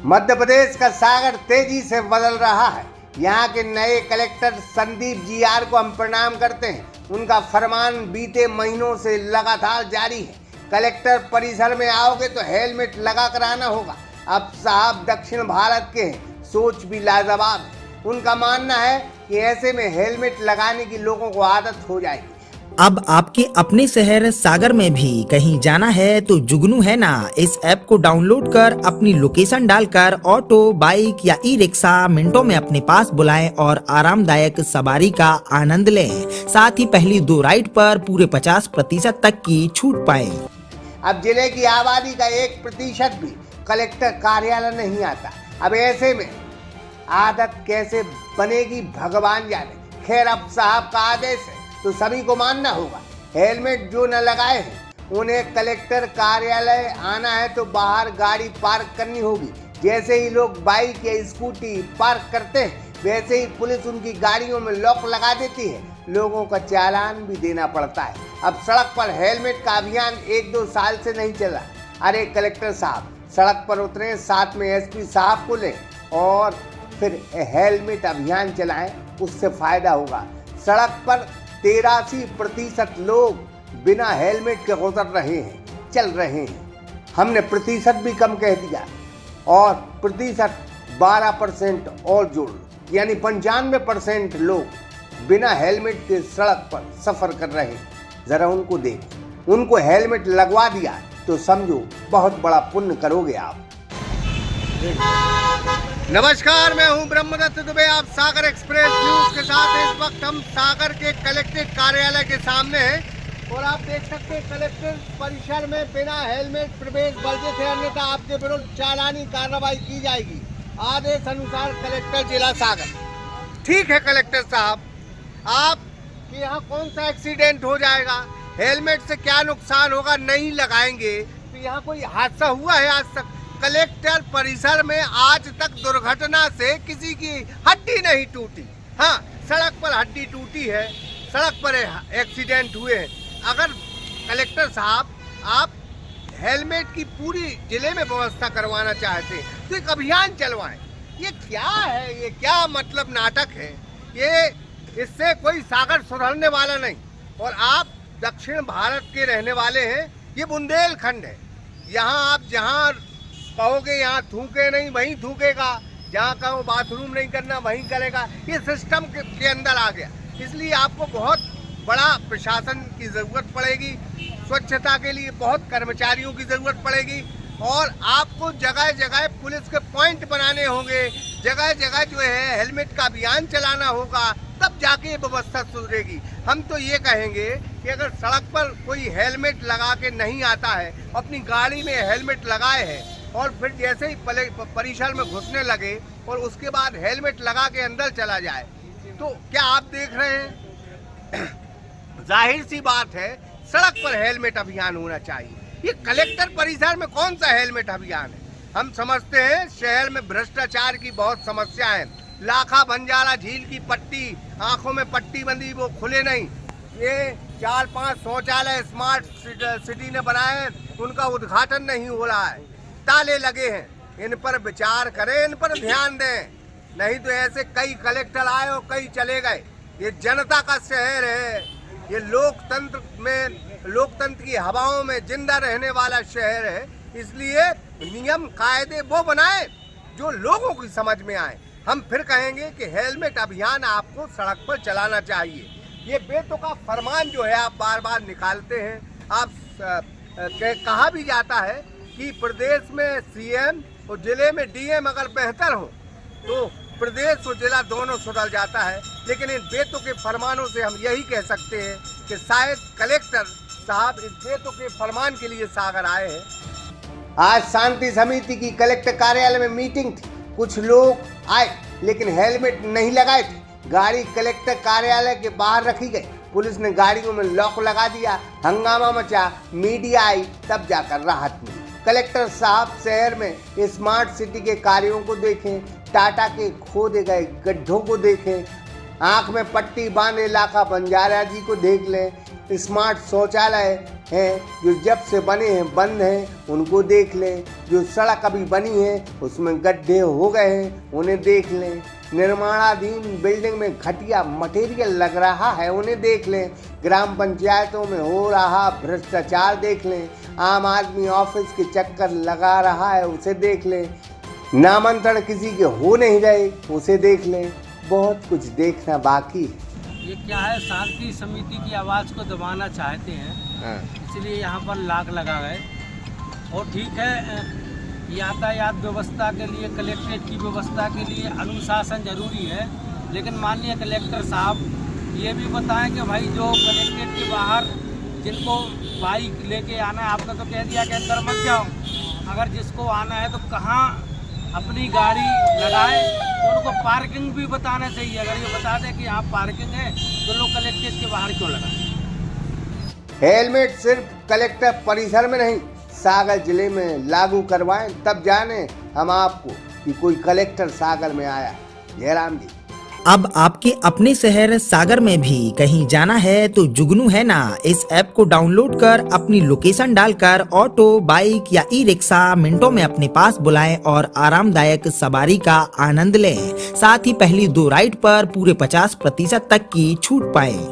मध्य प्रदेश का सागर तेजी से बदल रहा है। यहाँ के नए कलेक्टर संदीप जीआर को हम प्रणाम करते हैं। उनका फरमान बीते महीनों से लगातार जारी है। कलेक्टर परिसर में आओगे तो हेलमेट लगा कर आना होगा। अब साहब दक्षिण भारत के हैं, सोच भी लाजवाब है। उनका मानना है कि ऐसे में हेलमेट लगाने की लोगों को आदत हो जाएगी। अब आपके अपने शहर सागर में भी कहीं जाना है तो जुगनू है ना, इस ऐप को डाउनलोड कर अपनी लोकेशन डालकर ऑटो, बाइक या ई रिक्शा मिनटों में अपने पास बुलाएं और आरामदायक सवारी का आनंद लें। साथ ही पहली 2 राइड पर पूरे 50% तक की छूट पाएं। अब जिले की आबादी का 1% भी कलेक्टर कार्यालय नहीं आता। अब ऐसे में आदत कैसे बनेगी भगवान जाने। खैर, अब साहब का आदेश है तो सभी को मानना होगा। हेलमेट जो न लगाए हैं उन्हें कलेक्टर कार्यालय आना है तो बाहर गाड़ी पार्क करनी होगी। जैसे ही लोग बाइक या स्कूटी पार्क करते हैं वैसे ही पुलिस उनकी गाड़ियों में लॉक लगा देती है। लोगों का चालान भी देना पड़ता है। अब सड़क पर हेलमेट का अभियान 1-2 साल से नहीं चला। अरे कलेक्टर साहब सड़क पर उतरे, साथ में एसपी साहब को लें और फिर हेलमेट अभियान चलाएं, उससे फायदा होगा। सड़क पर 83% लोग बिना हेलमेट के गुजर रहे हैं, चल रहे हैं। हमने प्रतिशत भी कम कह दिया और प्रतिशत 12% और जोड़ लो, यानी 95% लोग बिना हेलमेट के सड़क पर सफर कर रहे हैं। जरा उनको देख, उनको हेलमेट लगवा दिया तो समझो बहुत बड़ा पुण्य करोगे आप। नमस्कार, मैं हूं ब्रह्मदत्त दुबे। आप सागर एक्सप्रेस न्यूज के साथ हैं। इस वक्त हम सागर के कलेक्ट्रेट कार्यालय के सामने हैं और आप देख सकते हैं कलेक्टर परिसर में बिना हेलमेट प्रवेश वर्जित है, अन्यथा आपके विरुद्ध चालानी कार्रवाई की जाएगी। आदेश अनुसार कलेक्टर जिला सागर। ठीक है कलेक्टर साहब, आप यहाँ कौन सा एक्सीडेंट हो जाएगा, हेलमेट से क्या नुकसान होगा, नहीं लगाएंगे तो यहाँ कोई हादसा हुआ है आज तक? कलेक्टर परिसर में आज तक दुर्घटना से किसी की हड्डी नहीं टूटी। हाँ, सड़क पर हड्डी टूटी है, सड़क पर एक्सीडेंट हुए हैं। अगर कलेक्टर साहब आप हेलमेट की पूरी जिले में व्यवस्था करवाना चाहते हैं तो एक अभियान चलवाएं। ये क्या है, ये क्या मतलब नाटक है? ये इससे कोई सागर सुधरने वाला नहीं। और आप दक्षिण भारत के रहने वाले हैं, ये बुंदेलखंड है। यहाँ आप जहाँ कहोगे यहाँ थूके नहीं वहीं थूकेगा, जहाँ कहो बाथरूम नहीं करना वहीं करेगा। ये सिस्टम के अंदर आ गया। इसलिए आपको बहुत बड़ा प्रशासन की ज़रूरत पड़ेगी। स्वच्छता के लिए बहुत कर्मचारियों की ज़रूरत पड़ेगी और आपको जगह जगह पुलिस के पॉइंट बनाने होंगे। जगह जगह जो है हेलमेट का अभियान चलाना होगा, तब जाके ये व्यवस्था सुधरेगी। हम तो ये कहेंगे कि अगर सड़क पर कोई हेलमेट लगा के नहीं आता है, अपनी गाड़ी में हेलमेट लगाए है और फिर जैसे ही परिसर में घुसने लगे और उसके बाद हेलमेट लगा के अंदर चला जाए, तो क्या आप देख रहे हैं? जाहिर सी बात है सड़क पर हेलमेट अभियान होना चाहिए। ये कलेक्टर परिसर में कौन सा हेलमेट अभियान है? हम समझते हैं शहर में भ्रष्टाचार की बहुत समस्या है। लाखा बंजारा झील की पट्टी, आंखों में पट्टी बंदी, वो खुले नहीं। ये 4-5 शौचालय स्मार्ट सिटी ने बनाए, उनका उद्घाटन नहीं हो रहा है, ताले लगे हैं। इन पर विचार करें, इन पर ध्यान दें, नहीं तो ऐसे कई कलेक्टर आए और कई चले गए। ये जनता का शहर है, ये लोकतंत्र की हवाओं में जिंदा रहने वाला शहर है। इसलिए नियम कायदे वो बनाए जो लोगों की समझ में आए। हम फिर कहेंगे कि हेलमेट अभियान आपको सड़क पर चलाना चाहिए। ये बेतुका फरमान जो है आप बार बार निकालते हैं। आप कहा भी जाता है कि प्रदेश में सीएम और जिले में डीएम अगर बेहतर हो तो प्रदेश और जिला दोनों सुधर जाता है। लेकिन इन बेतुके फरमानों से हम यही कह सकते हैं कि शायद कलेक्टर साहब इस बेतुके फरमान के लिए सागर आए हैं। आज शांति समिति की कलेक्टर कार्यालय में मीटिंग थी। कुछ लोग आए लेकिन हेलमेट नहीं लगाए थे। गाड़ी कलेक्टर कार्यालय के बाहर रखी गई। पुलिस ने गाड़ियों में लॉक लगा दिया, हंगामा मचा, मीडिया आई, तब जाकर राहत मिली। कलेक्टर साहब शहर में स्मार्ट सिटी के कार्यों को देखें, टाटा के खोदे गए गड्ढों को देखें, आंख में पट्टी बांधे लाखा बंजारा जी को देख लें, स्मार्ट शौचालय हैं जो जब से बने हैं बंद हैं, उनको देख लें। जो सड़क अभी बनी है उसमें गड्ढे हो गए हैं, उन्हें देख लें। निर्माणाधीन बिल्डिंग में घटिया मटेरियल लग रहा है, उन्हें देख लें। ग्राम पंचायतों में हो रहा भ्रष्टाचार देख लें। आम आदमी ऑफिस के चक्कर लगा रहा है, उसे देख लें। नामांतरण किसी के हो नहीं रहे, उसे देख लें। बहुत कुछ देखना बाकी है। ये क्या है, शांति समिति की आवाज़ को दबाना चाहते हैं, इसलिए यहाँ पर लाग लगा गए। और ठीक है, यातायात व्यवस्था के लिए, कलेक्ट्रेट की व्यवस्था के लिए अनुशासन जरूरी है, लेकिन माननीय कलेक्टर साहब ये भी बताएं कि भाई जो कलेक्ट्रेट के बाहर जिनको बाइक लेके आना है, आपने तो कह दिया कि अंदर मत जाओ, अगर जिसको आना है तो कहाँ अपनी गाड़ी लगाए, तो उनको पार्किंग भी बताना चाहिए। अगर ये बता दें कि यहाँ पार्किंग है तो लोग कलेक्ट्रेट के बाहर क्यों लगाएं? हेलमेट सिर्फ कलेक्टर परिसर में नहीं, सागर जिले में लागू करवाएं, तब जाने हम आपको कि कोई कलेक्टर सागर में आया। जयराम जी। अब आपके अपने शहर सागर में भी कहीं जाना है तो जुगनू है ना, इस ऐप को डाउनलोड कर अपनी लोकेशन डालकर ऑटो, बाइक या ई रिक्शा मिनटों में अपने पास बुलाएं और आरामदायक सवारी का आनंद लें। साथ ही पहली 2 राइड पर पूरे 50% तक की छूट पाएं।